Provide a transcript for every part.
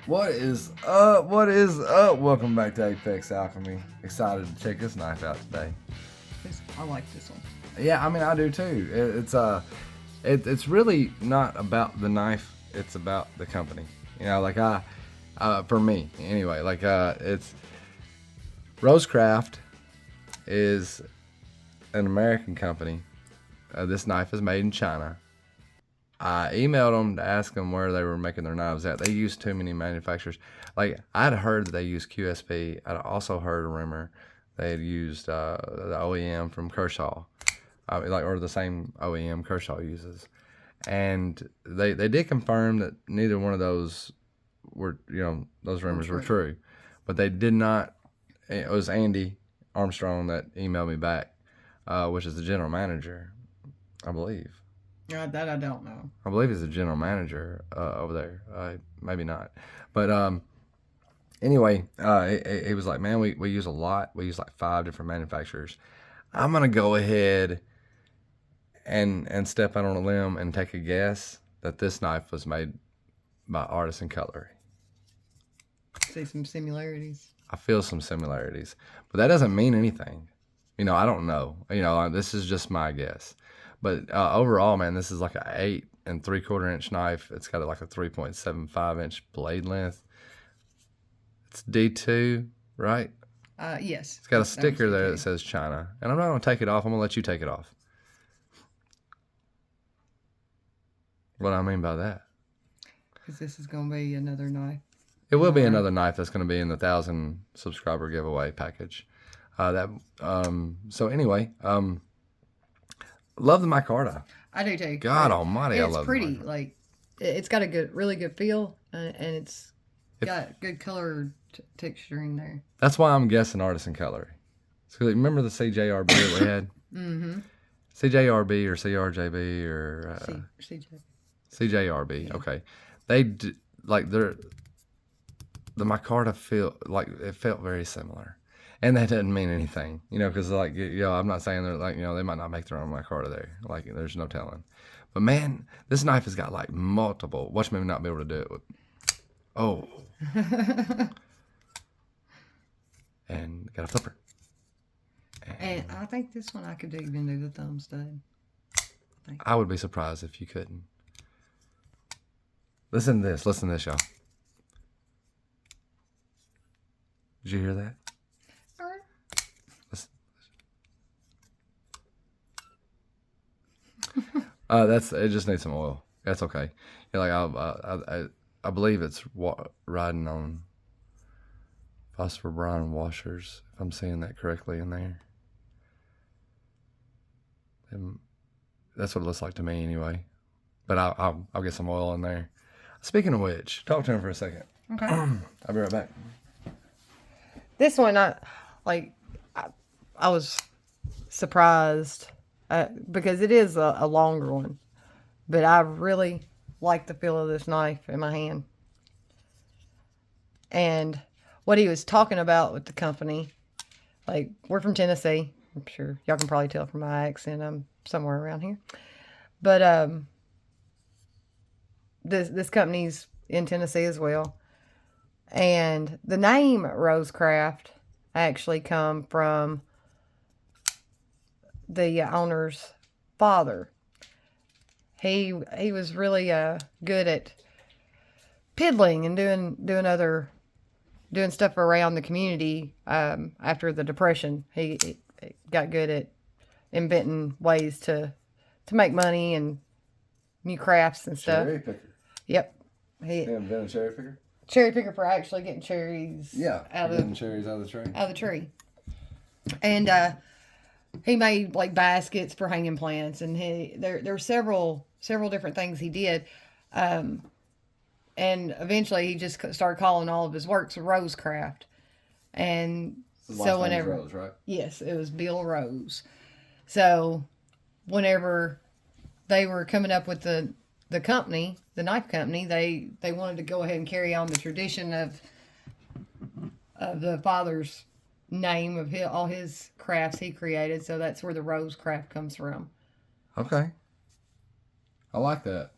What is up? What is up? Welcome back to Apex Alchemy. Excited to check this knife out today. I like this one. Yeah, I mean I do too. It's really not about the knife. It's about the company. You know, like for me anyway. It's Rosecraft is an American company. This knife is made in China. I emailed them to ask them where they were making their knives at. They use too many manufacturers. Like, I'd heard that they used QSP. I'd also heard a rumor they had used the OEM from Kershaw, or the same OEM Kershaw uses. And they did confirm that neither one of those were, those rumors were true. But they did not. It was Andy Armstrong that emailed me back, which is the general manager, I believe. That I don't know. I believe he's the general manager over there. Maybe not. But anyway, he was like, man, we use a lot. We use like 5 different manufacturers. I'm going to go ahead and step out on a limb and take a guess that this knife was made by Artisan Cutlery. See some similarities. I feel some similarities. But that doesn't mean anything. I don't know. This is just my guess. But overall, man, this is like an 8 3/4 inch knife. It's got like a 3.75 inch blade length. It's D2, right? Yes. It's got a sticker there that says China. And I'm not going to take it off. I'm going to let you take it off. What do I mean by that? Because this is going to be another knife. It will be another knife that's going to be in the 1,000 subscriber giveaway package. So anyway, love the micarta. I do too. God almighty, I love it. It's pretty. Like, it's got a really good feel, and it's got good color texturing there. That's why I'm guessing Artisan Cutlery. So remember the CJRB that we had? Mm-hmm. CJRB or CRJB or CJRB. Yeah. Okay. The micarta it felt very similar. And that doesn't mean anything, because I'm not saying they're they might not make their own micarta there. Like, there's no telling. But man, this knife has got like multiple. Watch me not be able to do it. Oh. And got a flipper. And I think this one I could even do the thumb stud. I would be surprised if you couldn't. Listen to this, y'all. Did you hear that? It just needs some oil. That's okay. I believe it's riding on phosphor brine washers, if I'm saying that correctly in there. That's what it looks like to me anyway. But I'll get some oil in there. Speaking of which, talk to him for a second. Okay. I'll be right back. This one, I was surprised because it is a longer one, but I really like the feel of this knife in my hand. And what he was talking about with the company, like, we're from Tennessee. I'm sure y'all can probably tell from my accent I'm somewhere around here. But this company's in Tennessee as well. And the name Rosecraft actually come from the owner's father. He was really good at piddling and doing stuff around the community after the Depression. He got good at inventing ways to make money and new crafts and stuff. Cherry picker. Yep. He invented a cherry picker? Cherry picker for actually getting cherries. Yeah, cherries out of the tree. Out of the tree. And he made like baskets for hanging plants, and there were several different things he did. And eventually he just started calling all of his works Rosecraft. And so whenever Rose, right? Yes, it was Bill Rose. So whenever they were coming up with the company, the knife company, they wanted to go ahead and carry on the tradition of the father's name of all his crafts he created. So that's where the Rosecraft comes from. Okay. I like that.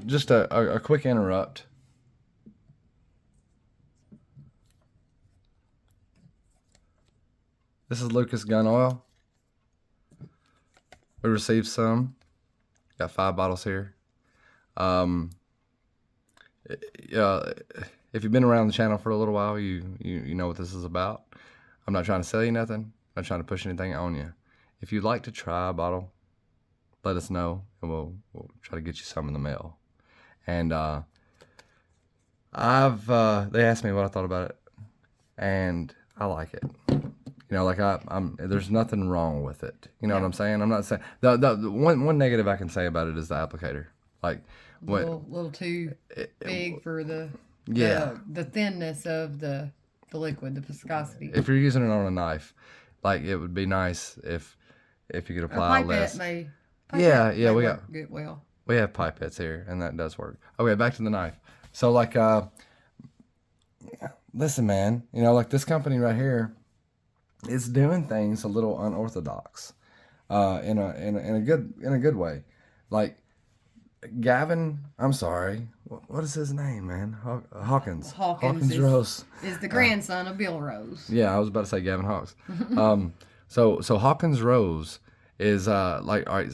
just a quick interrupt. This is Lucas Gun Oil. We received some. Got 5 bottles here. Yeah, if you've been around the channel for a little while, you know what this is about. I'm not trying to sell you nothing. I'm not trying to push anything on you. If you'd like to try a bottle, let us know, and we'll try to get you some in the mail. And they asked me what I thought about it, and I like it. You know, like there's nothing wrong with it. You know what I'm saying? I'm not saying the one negative I can say about it is the applicator. Like little too big for the thinness of the liquid, the viscosity. If you're using it on a knife, like it would be nice if you could apply less. We got good well. We have pipettes here, and that does work. Okay, back to the knife. So like, listen, man, you know, like this company right here is doing things a little unorthodox, in a good way. Like Gavin, I'm sorry, what is his name, man? Hawkins. Hawkins Rose is the grandson of Bill Rose. Yeah, I was about to say Gavin Hawks. So Hawkins Rose is like, all right.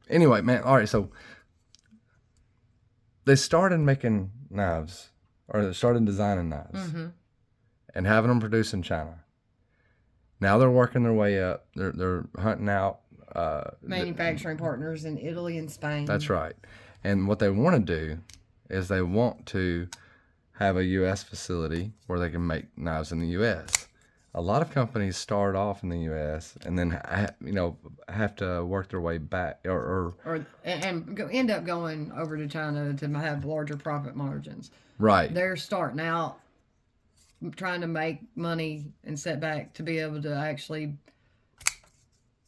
Anyway, man, all right. So they started making knives, or they started designing knives, and having them produced in China. Now they're working their way up. They're hunting out manufacturing partners in Italy and Spain. That's right. And what they want to do is they want to have a U.S. facility where they can make knives in the U.S. A lot of companies start off in the U.S. and then have to work their way back, end up going over to China to have larger profit margins. Right. They're starting out trying to make money and set back to be able to actually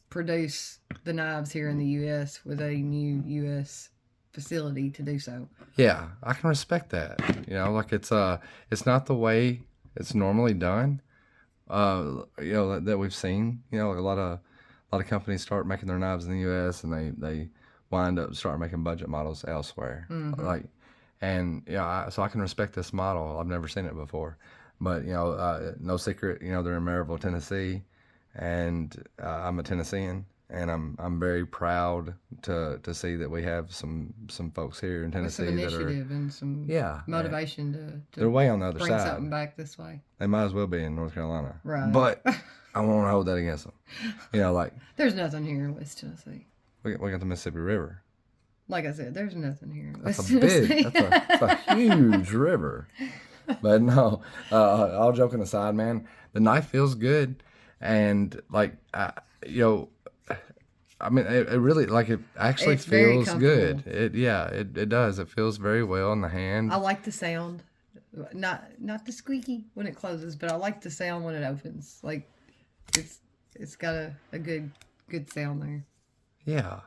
produce the knives here in the U.S. with a new U.S. facility to do so. Yeah, I can respect that. You know, like it's not the way it's normally done. That we've seen. You know, like a lot of companies start making their knives in the U.S. and they wind up starting making budget models elsewhere. So I can respect this model. I've never seen it before, but no secret. You know, they're in Maryville, Tennessee, and I'm a Tennessean, and I'm very proud to see that we have some folks here in Tennessee with some initiative and some motivation to they're way on the other bring side. Something back this way. They might as well be in North Carolina, right? But I won't hold that against them. You know, like there's nothing here in West Tennessee. We got the Mississippi River. Like I said, there's nothing here in That's West Tennessee. That's a huge river. But no, all joking aside, man, the knife feels good, and like I mean, it really, like, it actually feels good. It does. It feels very well in the hand. I like the sound. Not the squeaky when it closes, but I like the sound when it opens. Like, it's got a good sound there. Yeah.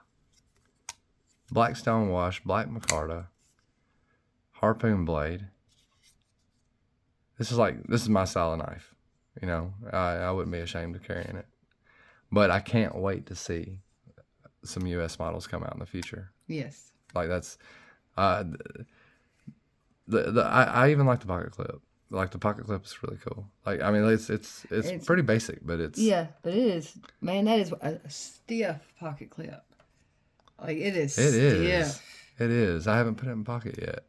Black stone wash, black micarta, harpoon blade. This is my style of knife. You know, I wouldn't be ashamed of carrying it. But I can't wait to see some U.S. models come out in the future. Yes. Like that's, I even like the pocket clip. Like the pocket clip is really cool. Like, I mean, it's pretty basic, but it's. Yeah, but it is. Man, that is a stiff pocket clip. Like it is. It is. It is. I haven't put it in pocket yet.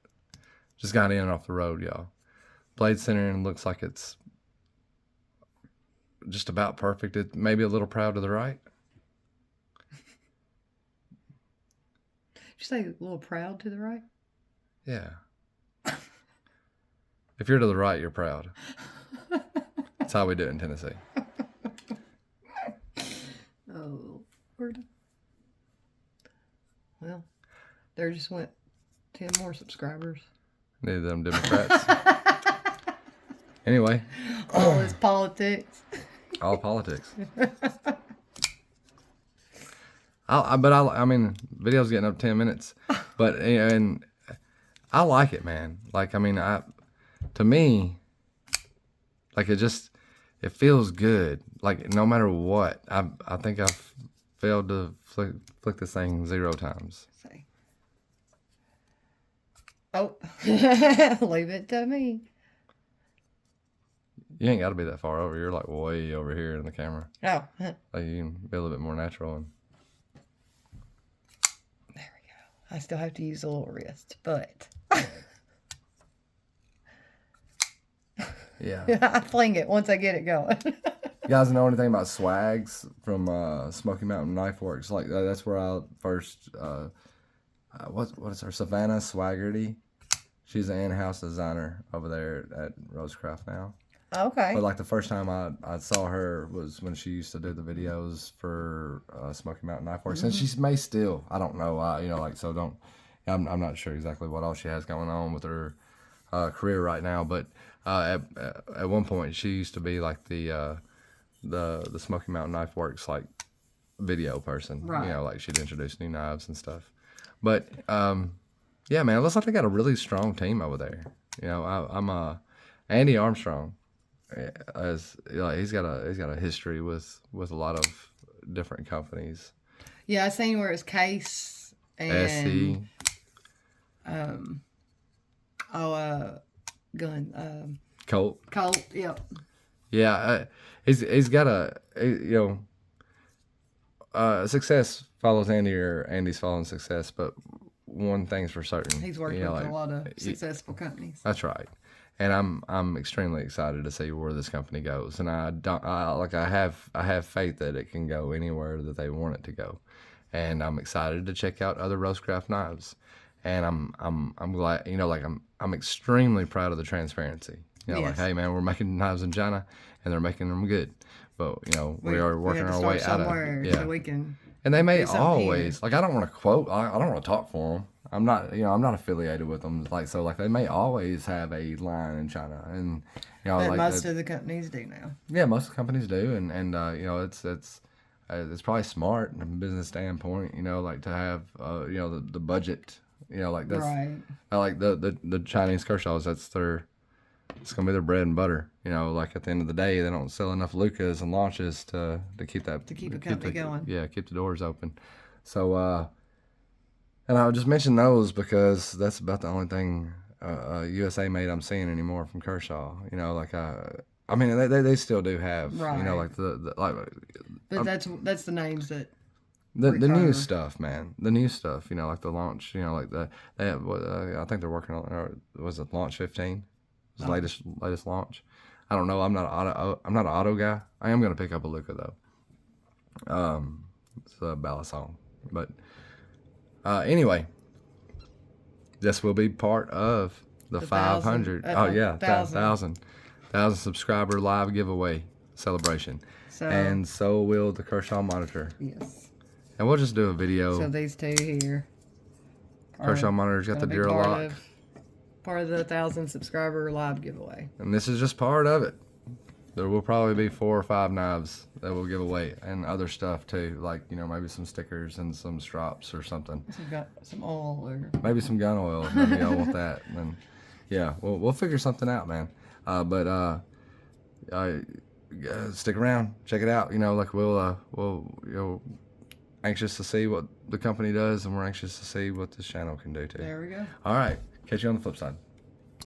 Just got in off the road, y'all. Blade centering looks like it's just about perfect. It maybe a little proud to the right. Did you say a little proud to the right? Yeah. If you're to the right, you're proud. That's how we do it in Tennessee. Oh, Lord. Well, there just went 10 more subscribers. Neither of them Democrats. Anyway. All is politics. All politics. I mean, video's getting up 10 minutes, but and I like it, man. Like, I mean, to me, like it feels good. Like no matter what, I think I've failed to flick this thing 0 times. Say. Oh, leave it to me. You ain't got to be that far over. You're like way over here in the camera. Oh, Like you can be a little bit more natural. And there we go. I still have to use a little wrist, but yeah. I fling it once I get it going. You guys know anything about Swags from Smoky Mountain Knife Works? Like that's where I first what is her, Savannah Swaggerty? She's an in-house designer over there at Rosecraft now. Okay. But like the first time I saw her was when she used to do the videos for Smoky Mountain Knife Works, and she may still. I don't know. Like so don't. I'm not sure exactly what all she has going on with her career right now, but at one point she used to be like the Smoky Mountain Knife Works like video person. Right. You know, like she'd introduce new knives and stuff. But yeah, man, it looks like they got a really strong team over there. You know, I'm Andy Armstrong. As you know, he's got a history with a lot of different companies. Yeah, I seen where it's Case and SC. Gun Colt. Colt. Yep. Yeah, he's got success follows Andy, or Andy's following success. But one thing's for certain, He's worked with a lot of successful companies. That's right. And I'm extremely excited to see where this company goes, and I have faith that it can go anywhere that they want it to go, and I'm excited to check out other Rosecraft knives, and I'm glad, I'm extremely proud of the transparency. Like, Yes. hey man, we're making knives in China, and they're making them good, but we are working have to our start way out of somewhere yeah. so we can. And they may do something always like, I don't want to quote, I don't want to talk for them. I'm not affiliated with them. Like they may always have a line in China, and That like most of the companies do now. yeah, most companies do, and it's probably smart from a business standpoint, like to have the budget, like that's Right. I like the Chinese Kershaws. It's gonna be their bread and butter. Like at the end of the day, they don't sell enough Lucas and launches to keep a company going. Yeah, keep the doors open. So and I'll just mention those because that's about the only thing USA made I'm seeing anymore from Kershaw. I mean they still do have Right. like But that's the names that. the new recur. stuff, man. The new stuff, like the launch, like they have I think they're working on, was it launch 15? His latest launch. I don't know. I'm not an auto guy. I am gonna pick up a Luca though. It's a Balisong, but anyway, this will be part of the 500. 1,000 subscriber live giveaway celebration, and so will the Kershaw monitor. Yes. And we'll just do a video. So these two here. Kershaw monitor's got the gonna be Duralock. Part of the 1,000 subscriber live giveaway. And this is just part of it. There will probably be 4 or 5 knives that we'll give away, and other stuff too, like maybe some stickers and some strops or something. So we've got some oil or Maybe some gun oil. Maybe y'all want that. And then, yeah, we'll figure something out, man. But stick around, check it out. We'll anxious to see what the company does, and we're anxious to see what this channel can do too. there we go. All right, catch you on the flip side.